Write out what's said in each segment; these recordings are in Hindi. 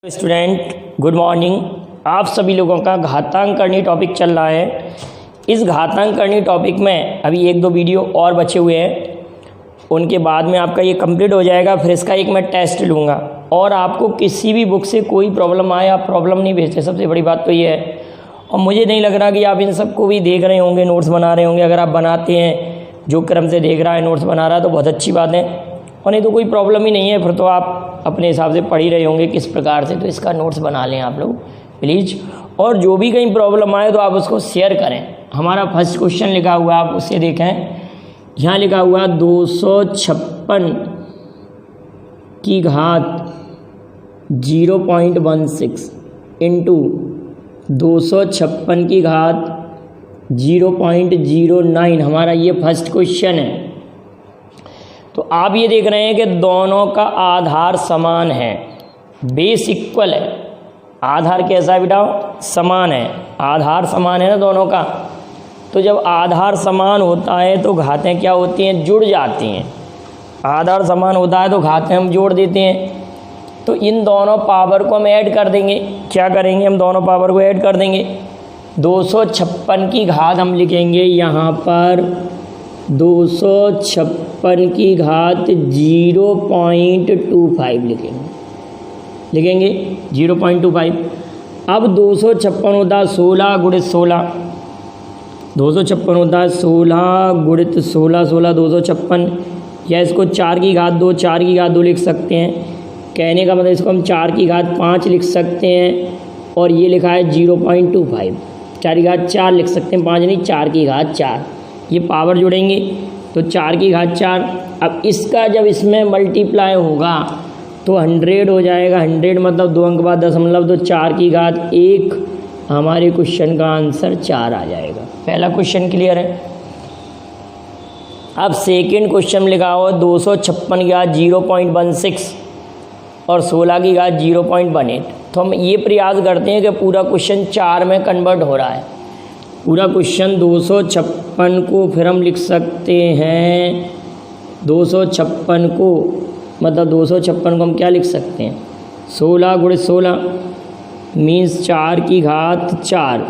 Student good morning. आप सभी लोगों का घातांकरणीय टॉपिक चल रहा है। इस घातांकरणीय टॉपिक में अभी एक दो वीडियो और बचे हुए हैं, उनके बाद में आपका ये कंप्लीट हो जाएगा। फिर इसका एक मैं टेस्ट लूँगा और आपको किसी भी बुक से कोई प्रॉब्लम आए आप प्रॉब्लम नहीं भेजते, सबसे बड़ी बात तो ये है। और मुझे नहीं लग रहा कि आप इन सबको भी देख रहे होंगे, नोट्स बना रहे होंगे। अगर आप बनाते हैं, जो क्रम से देख रहा है, नोट्स बना रहा है, तो बहुत अच्छी बात है। और नहीं तो कोई प्रॉब्लम ही नहीं है, फिर तो आप अपने हिसाब से पढ़ ही रहे होंगे किस प्रकार से। तो इसका नोट्स बना लें आप लोग प्लीज़। और जो भी कहीं प्रॉब्लम आए तो आप उसको शेयर करें। हमारा फर्स्ट क्वेश्चन लिखा हुआ है, आप उससे देखें। यहाँ लिखा हुआ 256 की घात 0.16 इंटू 256 की घात 0.09। हमारा ये फर्स्ट क्वेश्चन है। तो आप ये देख रहे हैं कि दोनों का आधार समान है, बेस इक्वल है। आधार कैसा है बेटा? समान है। आधार समान है ना दोनों का। तो जब आधार समान होता है तो घातें क्या होती हैं? जुड़ जाती हैं। आधार समान होता है तो घातें हम जोड़ देते हैं। तो इन दोनों पावर को हम ऐड कर देंगे। क्या करेंगे? हम दोनों पावर को ऐड कर देंगे। 256 की घात हम लिखेंगे यहाँ पर 256 की घात 0.25 लिखेंगे 0.25। अब 256 होता है 16 गुणित 16। 256 होता है 16 गुणित 16, 16 256। या इसको 4 की घात 2, 4 की घात 2 लिख सकते हैं। कहने का मतलब इसको हम 4 की घात 5 लिख सकते हैं। और ये लिखा है 0.25, 4 की घात 4 लिख सकते हैं, 5 नहीं, 4 की घात 4। ये पावर जोड़ेंगे तो 4 की घात 4। अब इसका जब इसमें मल्टीप्लाई होगा तो 100 हो जाएगा। 100 मतलब 2 अंक बाद दशमलव, तो 4 की घात 1। हमारे क्वेश्चन का आंसर 4 आ जाएगा। पहला क्वेश्चन क्लियर है। अब सेकंड क्वेश्चन लिखा हो 256 की घात 0.16 और 16 की घात 0.18। तो हम ये प्रयास करते हैं कि पूरा क्वेश्चन 4 में कन्वर्ट हो रहा है। पूरा क्वेश्चन 256 को फिर हम लिख सकते हैं 256 को, मतलब 256 को हम क्या लिख सकते हैं? 16 गुणित 16 मीन्स 4 की घात 4।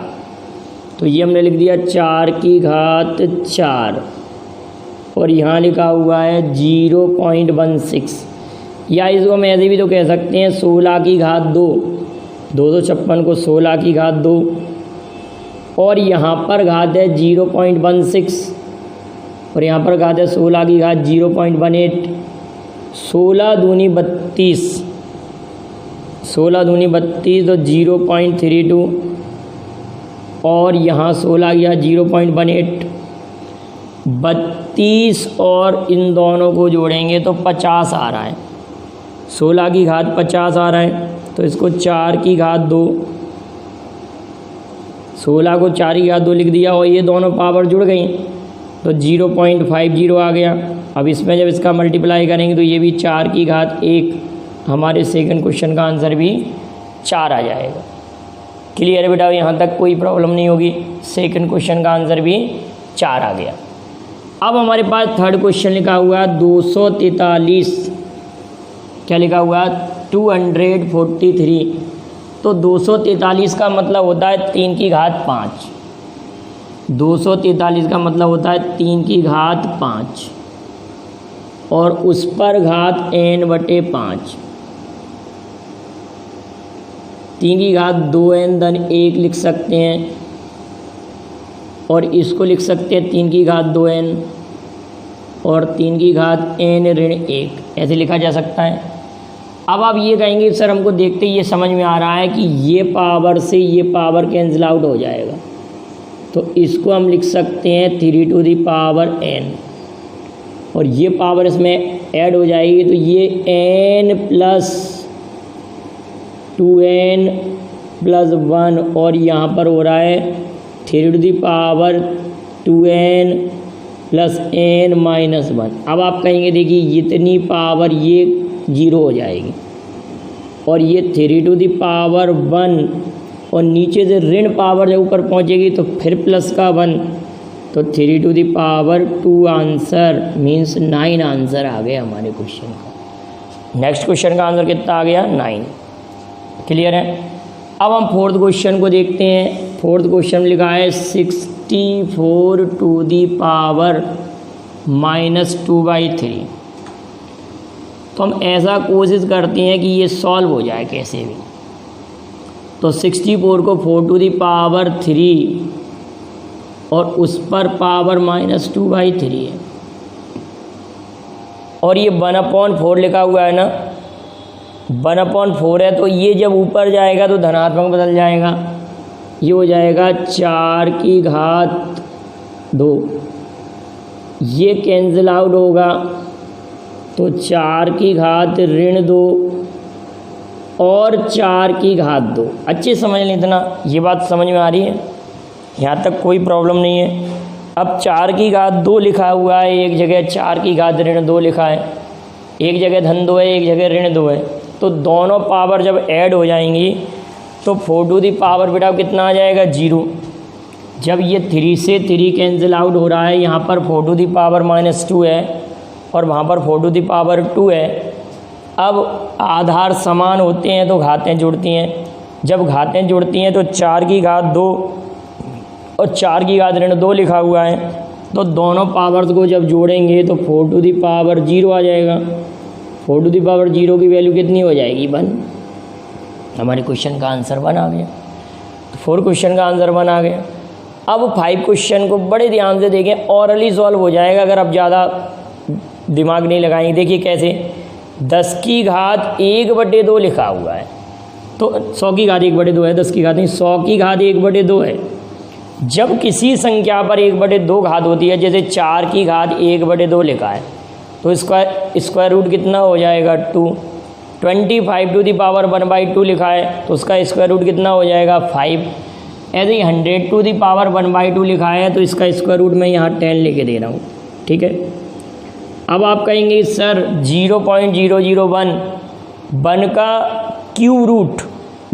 तो ये हमने लिख दिया 4 की घात 4। और यहाँ लिखा हुआ है 0.16। या इसको हम ऐसे भी तो कह सकते हैं 16 की घात 2। 256 को 16 की घात 2 और यहाँ पर घात है 0.16 और यहाँ पर घात है 16 की घात 0.18। 16 दूनी 32, 16 दूनी 32 तो 0.32 और यहाँ 16 की घात 0.18। 32 और इन दोनों को जोड़ेंगे तो 50 आ रहा है। 16 की घात 50 आ रहा है। तो इसको 4 की घात 2, 16 को 4 की घात 2 लिख दिया और ये दोनों पावर जुड़ गई तो 0.50 आ गया। अब इसमें जब इसका मल्टीप्लाई करेंगे तो ये भी 4 की घात 1। हमारे सेकंड क्वेश्चन का आंसर भी 4 आ जाएगा। क्लियर है बेटा? यहाँ तक कोई प्रॉब्लम नहीं होगी। सेकंड क्वेश्चन का आंसर भी 4 आ गया। अब हमारे पास थर्ड क्वेश्चन लिखा हुआ है 243। क्या लिखा हुआ है? 243। तो 243 का मतलब होता है 3 की घात 5। 243 का मतलब होता है 3 की घात 5 और उस पर घात n/5। 3 की घात 2n धन 1 लिख सकते हैं और इसको लिख सकते हैं 3 की घात 2n और 3 की घात n ऋण 1, ऐसे लिखा जा सकता है। अब आप ये कहेंगे सर हमको देखते ही ये समझ में आ रहा है कि ये पावर से ये पावर कैंसिल आउट हो जाएगा। तो इसको हम लिख सकते हैं 3n और ये पावर इसमें ऐड हो जाएगी तो ये n + 2n + 1 और यहाँ पर हो रहा है 3n + n - 1। अब आप कहेंगे देखिए इतनी पावर ये 0 हो जाएगी और ये 3n और नीचे से ऋण पावर जब ऊपर पहुंचेगी तो फिर प्लस का 1 तो 3n/2 आंसर मीन्स 9 आंसर आ गया हमारे क्वेश्चन का। नेक्स्ट क्वेश्चन का आंसर कितना आ गया? 9। क्लियर है। अब हम फोर्थ क्वेश्चन को देखते हैं। फोर्थ क्वेश्चन लिखा है 64 टू दी पावर -2/3। तो हम ऐसा कोशिश करते हैं कि ये सॉल्व हो जाए कैसे भी। तो 64 को 4 टू दी पावर 3 और उस पर पावर -2/3 है, और ये 1/4 लिखा हुआ है ना, 1/4 है, तो ये जब ऊपर जाएगा तो धनात्मक बदल जाएगा। ये हो जाएगा 4 की घात 2, ये कैंसिल आउट होगा तो 4 की घात -2 और 4 की घात 2। अच्छे समझ लें, इतना ये बात समझ में आ रही है, यहाँ तक कोई प्रॉब्लम नहीं है। अब 4 की घात 2 लिखा हुआ है, एक जगह 4 की घात -2 लिखा है, एक जगह धन 2 है, एक जगह -2 है। तो दोनों पावर जब ऐड हो जाएंगी तो 4 टू दी पावर बेटा कितना आ जाएगा 0। जब ये 3 से 3 कैंसिल आउट हो रहा है, यहाँ पर 4 टू दी पावर -2 है और वहाँ पर 4 टू दी पावर 2 है। अब आधार समान होते हैं तो घातें जुड़ती हैं, जब घातें जुड़ती हैं तो 4 की घात 2 और 4 की घात -2 लिखा हुआ है, तो दोनों पावर्स को जब जोड़ेंगे तो 4 टू दी पावर 0 आ जाएगा। 4 टू दी पावर 0 की वैल्यू कितनी हो जाएगी 1। हमारे क्वेश्चन का आंसर 1 आ गया। तो 4 क्वेश्चन का आंसर 1 आ गया। अब 5 क्वेश्चन को बड़े ध्यान से देखें, ऑरली सॉल्व हो जाएगा अगर आप ज़्यादा दिमाग नहीं लगाएंगे। देखिए कैसे, 10 की घात 1/2 लिखा हुआ है, तो 100 की घात 1/2 है, 10 की घात नहीं, 100 की घात 1/2 है। जब किसी संख्या पर 1/2 घात होती है, जैसे 4 की घात 1/2 लिखा है, तो स्क्वायर रूट कितना हो जाएगा 2। 25 टू दी पावर 1/2 लिखा है, तो उसका स्क्वायर रूट कितना हो जाएगा 5। ऐसे ही 100 टू दी पावर 1/2 लिखा है, तो इसका स्क्वायर रूट मैं यहाँ 10 लेके दे रहा हूँ, ठीक है। अब आप कहेंगे सर 0.001 1 का क्यूब रूट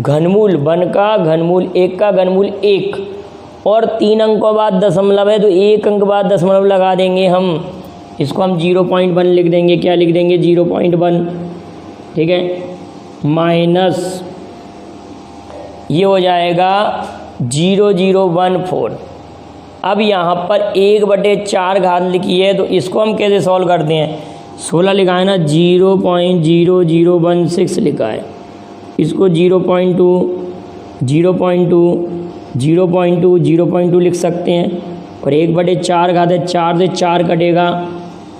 घनमूल, 1 का घनमूल, 1 का घनमूल 1 और 3 अंकों बाद दशमलव है, तो 1 अंक बाद दशमलव लगा देंगे हम, इसको हम 0.1 लिख देंगे। क्या लिख देंगे 0.1, ठीक है, माइनस ये हो जाएगा 0014। अब यहाँ पर 1/4 घात लिखी है, तो इसको हम कैसे सॉल्व करते हैं, 16 लिखा है ना, 0.0016 लिखा है, इसको 0.2 0.2 लिख सकते हैं, और 1/4 घात है, 4 से 4 कटेगा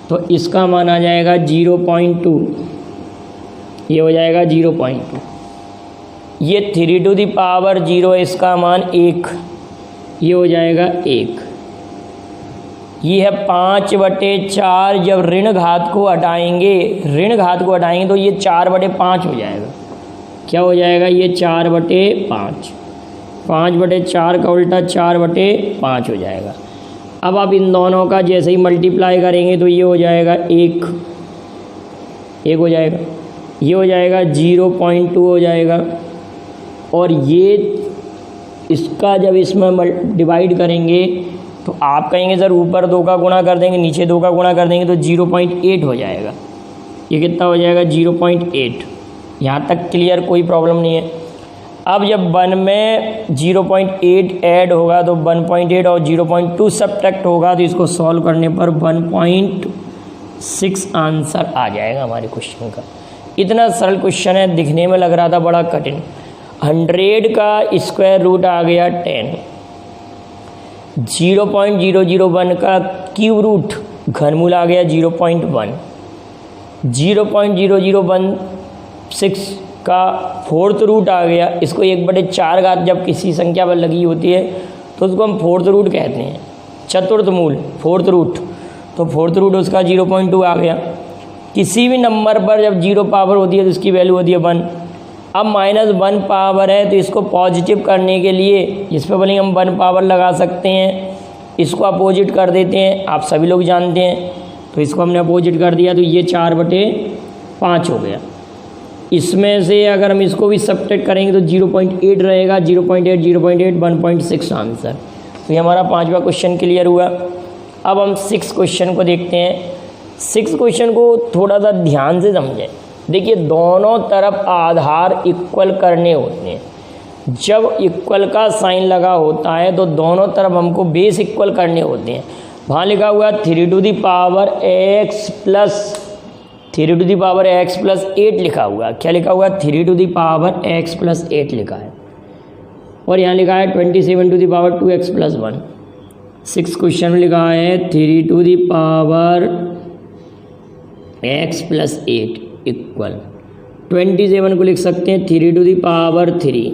तो इसका मान आ जाएगा 0.2, ये हो जाएगा 0.2। ये 3 टू दी पावर 0 है, इसका मान 1, ये हो जाएगा 1। ये है 5/4। जब ऋण घात को हटाएंगे तो ये 4/5 हो जाएगा। क्या हो जाएगा, ये 4/5, 5/4 का उल्टा 4/5 हो जाएगा। अब आप इन दोनों का जैसे ही मल्टीप्लाई करेंगे तो ये हो जाएगा 1 हो जाएगा, ये हो जाएगा 0.2 हो जाएगा, और ये इसका जब इसमें डिवाइड करेंगे तो आप कहेंगे सर ऊपर 2 का गुणा कर देंगे, नीचे 2 का गुणा कर देंगे, तो 0.8 हो जाएगा। ये कितना हो जाएगा 0.8। यहाँ तक क्लियर, कोई प्रॉब्लम नहीं है। अब जब 1 में 0.8 ऐड होगा तो 1.8 और 0.2 सब्ट्रैक्ट होगा, तो इसको सॉल्व करने पर 1.6 आंसर आ जाएगा हमारे क्वेश्चन का। इतना सरल क्वेश्चन है, दिखने में लग रहा था बड़ा कठिन। 100 का स्क्वायर रूट आ गया 10, 0.001 का क्यूब रूट घनमूल आ गया 0.1, 0.0016 का फोर्थ रूट आ गया, इसको 1/4 घात जब किसी संख्या पर लगी होती है तो उसको हम फोर्थ रूट कहते हैं, चतुर्थ मूल फोर्थ रूट, तो फोर्थ रूट उसका 0.2 आ गया। किसी भी नंबर पर जब 0 पावर होती है तो इसकी वैल्यू होती है 1। अब -1 पावर है, तो इसको पॉजिटिव करने के लिए इस पर बोलेंगे हम 1 पावर लगा सकते हैं, इसको अपोजिट कर देते हैं, आप सभी लोग जानते हैं, तो इसको हमने अपोजिट कर दिया, तो ये 4/5 हो गया। इसमें से अगर हम इसको भी सब्ट्रैक्ट करेंगे तो 0.8 रहेगा, 0.8 1.6 आंसर। तो ये हमारा 5वां क्वेश्चन क्लियर हुआ। अब हम 6 क्वेश्चन को देखते हैं। 6 क्वेश्चन को थोड़ा सा ध्यान से समझें, देखिए दोनों तरफ आधार इक्वल करने होते हैं। जब इक्वल का साइन लगा होता है तो दोनों तरफ हमको बेस इक्वल करने होते हैं। वहाँ लिखा हुआ 3 to the power x plus 3 to the power x plus 8 लिखा हुआ। क्या लिखा हुआ? 3 to the power x plus 8 लिखा है। और यहाँ लिखा है 27 to the power 2x plus 1। 6 question में लिखा है 3 to the power x plus 8 equal 27 को लिख सकते हैं 3 टू दी पावर 3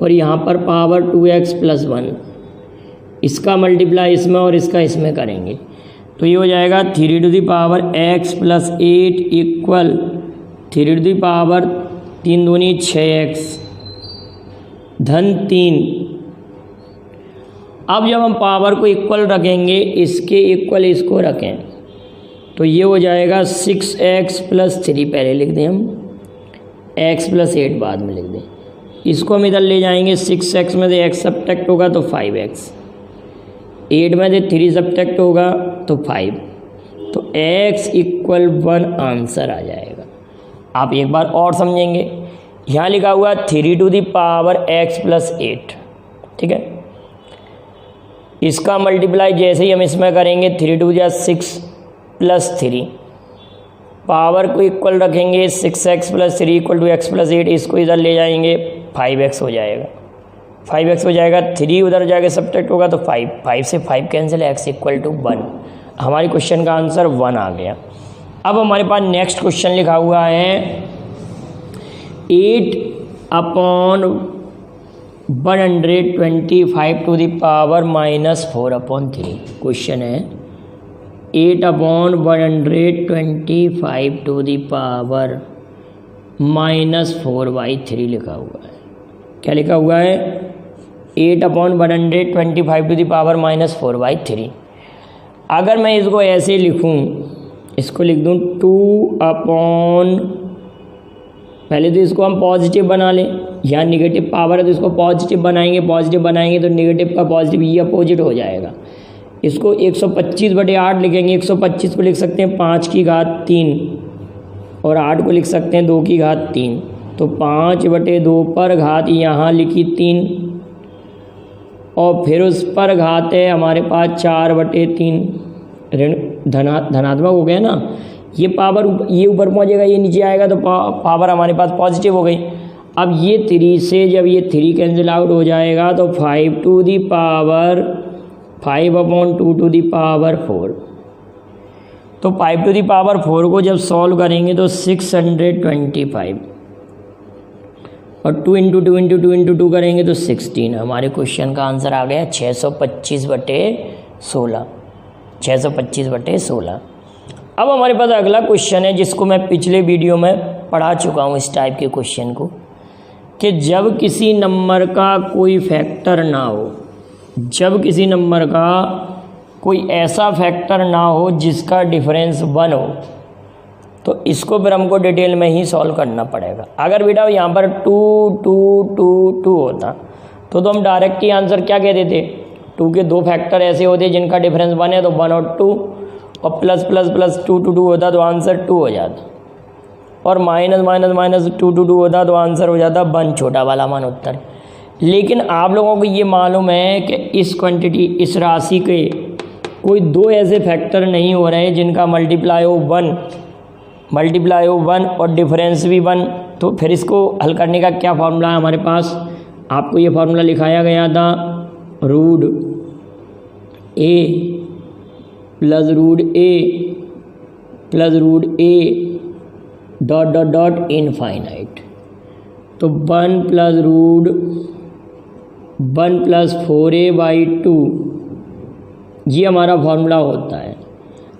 और यहाँ पर पावर 2x प्लस 1। इसका मल्टीप्लाई इसमें और इसका इसमें करेंगे तो ये हो जाएगा 3 to the power x plus 8 equal 3 to the power 3 दूनी 6x धन 3। अब जब हम पावर को इक्वल रखेंगे, इसके इक्वल इसको रखें तो ये हो जाएगा 6x प्लस 3 पहले लिख दें हम, x प्लस 8 बाद में लिख दें। इसको हम इधर ले जाएंगे, 6x में से x सब्ट्रैक्ट होगा तो 5x, 8 में से 3 सब्ट्रैक्ट होगा तो 5, तो x इक्वल 1 आंसर आ जाएगा। आप एक बार और समझेंगे, यहाँ लिखा हुआ 3 to the power x plus 8, ठीक है। इसका मल्टीप्लाई जैसे ही हम इसमें करेंगे 3 टू जा 6 प्लस 3, पावर को इक्वल रखेंगे 6x plus 3 equal to x plus 8, इसको इधर ले जाएंगे 5x हो जाएगा, 5x हो जाएगा, 3 उधर जाके सब्ट्रैक्ट होगा तो 5 से 5 कैंसिल, x इक्वल टू 1। हमारी क्वेश्चन का आंसर 1 आ गया। अब हमारे पास नेक्स्ट क्वेश्चन लिखा हुआ है 8/125 टू दी पावर -4/3। क्वेश्चन है 8/125 टू दी पावर -4/3 लिखा हुआ है। क्या लिखा हुआ है? 8/125 टू दी पावर -4/3। अगर मैं इसको ऐसे लिखूं, इसको लिख दूं 2 पहले तो इसको हम पॉजिटिव बना लें, यहाँ निगेटिव पावर है तो इसको पॉजिटिव बनाएंगे, पॉजिटिव बनाएंगे तो निगेटिव का पॉजिटिव ये अपोजिट हो जाएगा। इसको 125/8 लिखेंगे, 125 को लिख सकते हैं 5 की घात 3 और 8 को लिख सकते हैं 2 की घात 3, तो 5/2 पर घात यहाँ लिखी 3 और फिर उस पर घात है हमारे पास 4/3, ऋण धनात्मक हो गया ना, ये पावर ये ऊपर पहुँचेगा ये नीचे आएगा तो पावर हमारे पास पॉजिटिव हो गई। अब ये 3 से जब ये 3 कैंसिल आउट हो जाएगा तो 5 to the power 5/2 to the power 4, तो 5 टू दी पावर 4 को जब सॉल्व करेंगे तो 625 और 2 इंटू 2 इंटू 2 इंटू 2 करेंगे तो 16। हमारे क्वेश्चन का आंसर आ गया 625/16, 625/16। अब हमारे पास अगला क्वेश्चन है जिसको मैं पिछले वीडियो में पढ़ा चुका हूँ इस टाइप के क्वेश्चन को, कि जब किसी नंबर का कोई फैक्टर ना हो, जब किसी नंबर का कोई ऐसा फैक्टर ना हो जिसका डिफरेंस 1 हो, तो इसको फिर हमको डिटेल में ही सॉल्व करना पड़ेगा। अगर बेटा यहाँ पर 2 2 2 2 होता तो हम डायरेक्ट ही आंसर क्या कह देते, 2 के 2 फैक्टर ऐसे होते जिनका डिफरेंस 1 है तो 1 और 2, और प्लस प्लस प्लस 2 to 2 होता तो आंसर 2 हो जाता, और माइनस माइनस माइनस 2 to 2 होता तो आंसर हो जाता 1, छोटा वाला मान उत्तर। लेकिन आप लोगों को ये मालूम है कि इस क्वांटिटी, इस राशि के कोई 2 ऐसे फैक्टर नहीं हो रहे जिनका मल्टीप्लाई हो 1 और डिफरेंस भी 1, तो फिर इसको हल करने का क्या फार्मूला है हमारे पास? आपको ये फार्मूला लिखाया गया था, root a plus root a dot dot dot infinite, तो 1 प्लस 4a/2 ये हमारा फार्मूला होता है।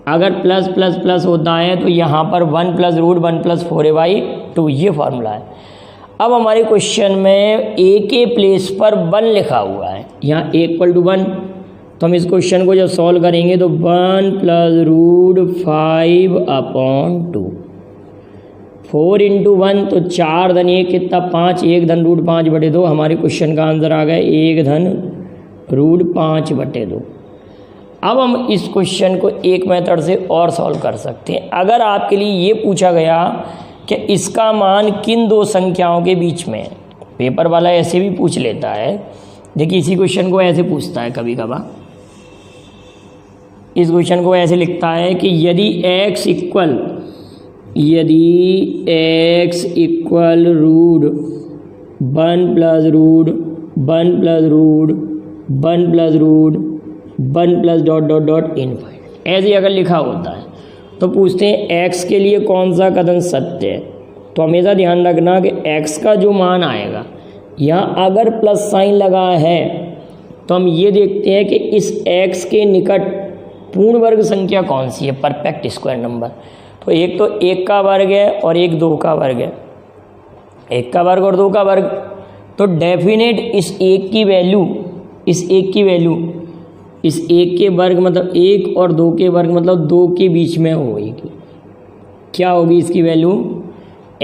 अगर प्लस प्लस प्लस होता है तो यहाँ पर 1 प्लस रूट 1 प्लस 4a/2 ये फार्मूला है। अब हमारे क्वेश्चन में a के प्लेस पर 1 लिखा हुआ है, यहाँ a इक्वल टू 1, तो हम इस क्वेश्चन को जब सॉल्व करेंगे तो 1 प्लस रूट 5/2, 4 इंटू 1 तो 4 धन 1 कितना 5, 1 धन रूट 5/2। हमारे क्वेश्चन का आंसर आ गया 1 धन रूट 5/2। अब हम इस क्वेश्चन को एक मेथड से और सॉल्व कर सकते हैं। अगर आपके लिए ये पूछा गया कि इसका मान किन दो संख्याओं के बीच में है, पेपर वाला ऐसे भी पूछ लेता है। देखिए इसी क्वेश्चन को ऐसे पूछता है कभी कभार, इस क्वेश्चन को ऐसे लिखता है कि यदि x equal root 1 plus root 1 plus root 1 plus root 1 plus dot dot dot infinite, ऐसे अगर लिखा होता है तो पूछते हैं x के लिए कौन सा कथन सत्य है। तो हमेशा ध्यान रखना कि x का जो मान आएगा, यहाँ अगर प्लस साइन लगा है तो हम ये देखते हैं कि इस x के निकट पूर्ण वर्ग संख्या कौन सी है, परफेक्ट स्क्वायर नंबर। तो एक तो 1 का वर्ग है और एक 2 का वर्ग है, 1 का वर्ग और 2 का वर्ग। तो डेफिनेट इस 1 की वैल्यू इस 1 के वर्ग मतलब 1 और 2 के वर्ग मतलब 2 के बीच में होगी। क्या होगी इसकी value?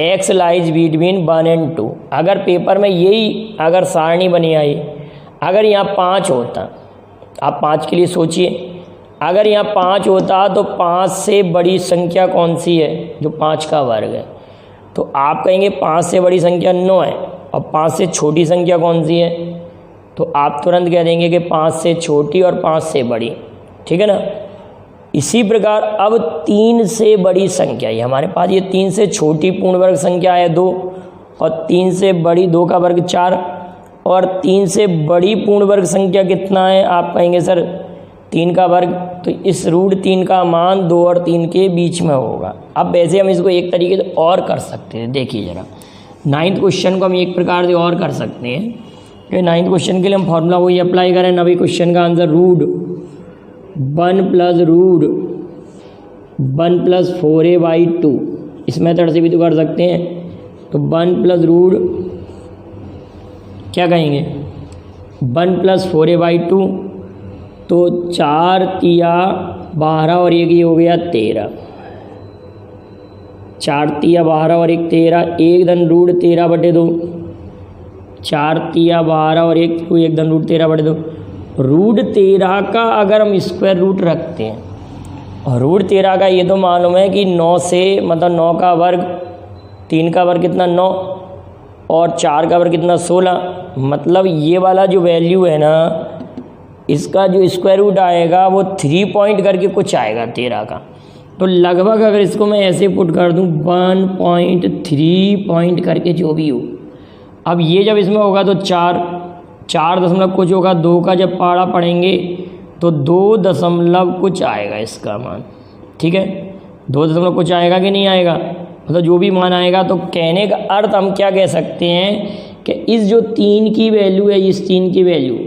x lies between 1 and 2। अगर पेपर में यही अगर सारणी बनी आई, अगर यहाँ 5 होता, आप 5 के लिए सोचिए, अगर यहाँ 5 होता तो 5 से बड़ी संख्या कौन सी है, जो 5 का वर्ग है। तो आप कहेंगे 5 से बड़ी संख्या 9 है, और 5 से छोटी संख्या कौन सी है, तो आप तुरंत कह देंगे कि 5 से छोटी और 5 से बड़ी, ठीक है ना। इसी प्रकार अब 3 से बड़ी संख्या, ये हमारे पास ये 3 से छोटी पूर्ण वर्ग संख्या है 2, और 3 से बड़ी 2 का वर्ग 4, और 3 से बड़ी पूर्ण वर्ग संख्या कितना है, आप कहेंगे सर 3 का वर्ग। तो इस रूट 3 का मान 2 और 3 के बीच में होगा। अब वैसे हम इसको एक तरीके से और कर सकते हैं। देखिए ज़रा 9th क्वेश्चन को हम एक प्रकार से और कर सकते हैं कि 9th क्वेश्चन के लिए हम फॉर्मूला वही अप्लाई करें। नवी क्वेश्चन का answer root 1 plus root 1 plus 4a/2, इस मेथड से भी तो कर सकते हैं। तो 1 प्लस रूट क्या कहेंगे 1 प्लस 4a/2, तो 4 तिया 12 और एक ये हो गया 13, 4 तिया 12 और एक 13, एक धन रूट 13/2, 4 तिया 12 और एक धन रूट 13/2। रूट 13 का अगर हम स्क्वायर रूट रखते हैं, और रूट 13 का ये तो मालूम है कि 9 से मतलब 9 का वर्ग, 3 का वर्ग कितना 9, और 4 का वर्ग कितना 16, मतलब ये वाला जो वैल्यू है ना, इसका जो स्क्वायर रूट आएगा वो 3 पॉइंट करके कुछ आएगा 13 का। तो लगभग अगर इसको मैं ऐसे पुट कर दूं 1.3 पॉइंट करके जो भी हो, अब ये जब इसमें होगा तो 4 दशमलव कुछ होगा, 2 का जब पारा पढ़ेंगे तो 2 दशमलव कुछ आएगा इसका मान, ठीक है। 2 दशमलव कुछ आएगा कि नहीं आएगा, मतलब जो भी मान आएगा। तो कहने का अर्थ हम क्या कह सकते हैं कि इस जो 3 की वैल्यू है, इस 3 की वैल्यू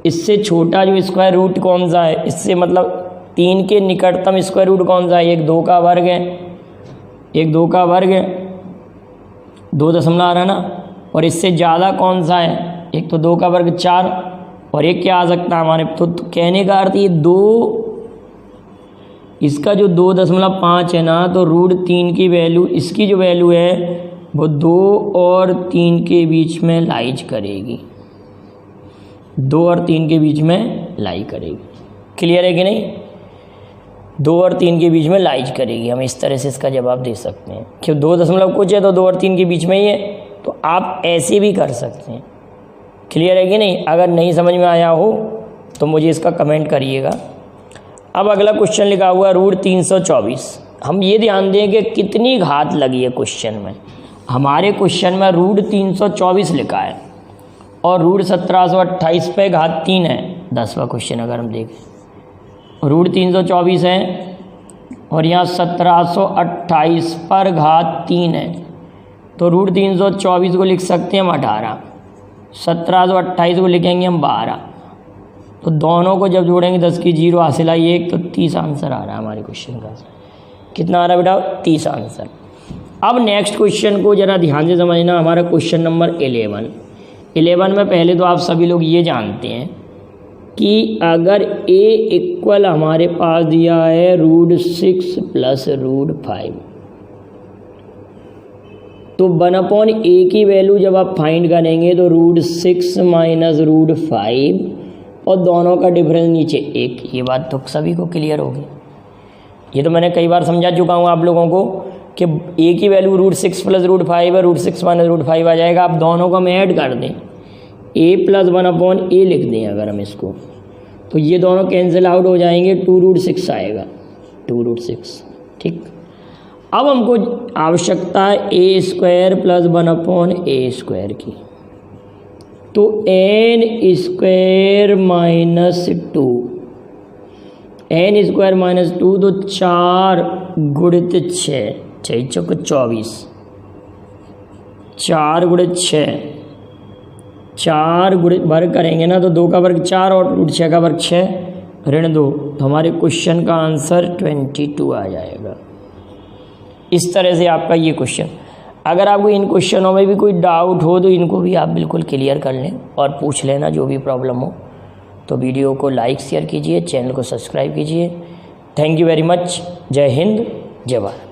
इससे छोटा जो स्क्वायर रूट कौन सा है, इससे मतलब 3 के निकटतम स्क्वायर रूट कौन सा है, एक 2 का वर्ग है, एक 2 का वर्ग है, 2 दशमलव आ रहा है ना, और इससे ज़्यादा कौन सा है, एक तो 2 का वर्ग 4, और एक क्या आ सकता है हमारे। तो कहने का अर्थ ये 2, इसका जो 2.5 है ना, तो रूट 3 की वैल्यू, इसकी जो वैल्यू है वो 2 और 3 के बीच में लाइज करेगी, 2 और 3 के बीच में लाई करेगी। क्लियर है कि नहीं? 2 और 3 के बीच में लाइज करेगी। हम इस तरह से इसका जवाब दे सकते हैं कि 2 दशमलव कुछ है तो 2 और 3 के बीच में ही है। तो आप ऐसे भी कर सकते हैं। क्लियर है कि नहीं? अगर नहीं समझ में आया हो तो मुझे इसका कमेंट करिएगा। अब अगला क्वेश्चन लिखा हुआ रूट 324। हम ये ध्यान दें कि कितनी घात लगी है क्वेश्चन में। हमारे क्वेश्चन में रूट 324 लिखा है और रूट 1728 पे घात 3 है। 10वां क्वेश्चन अगर हम देखें, रूट 324 है और यहाँ 1728 पर घात 3 है, तो रूट 324 को लिख सकते हैं हम 18, 1728 को लिखेंगे हम 12। तो दोनों को जब जोड़ेंगे 10 की 0 हासिल आई 1, तो 30 आंसर आ रहा है हमारे क्वेश्चन का। कितना आ रहा है बेटा? 30 आंसर। अब नेक्स्ट क्वेश्चन को ज़रा ध्यान से समझना। हमारा क्वेश्चन नंबर 11 में पहले तो आप सभी लोग ये जानते हैं कि अगर a इक्वल हमारे पास दिया है रूट 6 प्लस रूट 5, तो 1/a की वैल्यू जब आप फाइंड करेंगे तो रूट 6 माइनस रूट 5 और दोनों का डिफरेंस नीचे 1। ये बात तो सभी को क्लियर होगी। ये तो मैंने कई बार समझा चुका हूँ आप लोगों को कि a की वैल्यू √6 + √5 है, √6 - √5 आ जाएगा। आप दोनों को हम ऐड कर दें, a + 1/a लिख दें अगर हम इसको, तो ये दोनों कैंसिल आउट हो जाएंगे, 2√6 आएगा, 2√6। ठीक, अब हमको आवश्यकता है a² + 1/a² की, तो n² - 2, n² - 2 तो 4 × 6, 6 × 24, 4 × 6, 4 वर्ग करेंगे ना तो 2 का वर्ग 4 और √6 का वर्ग 6 ऋण 2, तो हमारे क्वेश्चन का आंसर 22 आ जाएगा। इस तरह से आपका ये क्वेश्चन, अगर आपको इन क्वेश्चनों में भी कोई डाउट हो तो इनको भी आप बिल्कुल क्लियर कर लें और पूछ लेना जो भी प्रॉब्लम हो। तो वीडियो को लाइक शेयर कीजिए, चैनल को सब्सक्राइब कीजिए। Thank you very much. जय हिंद, जय भारत।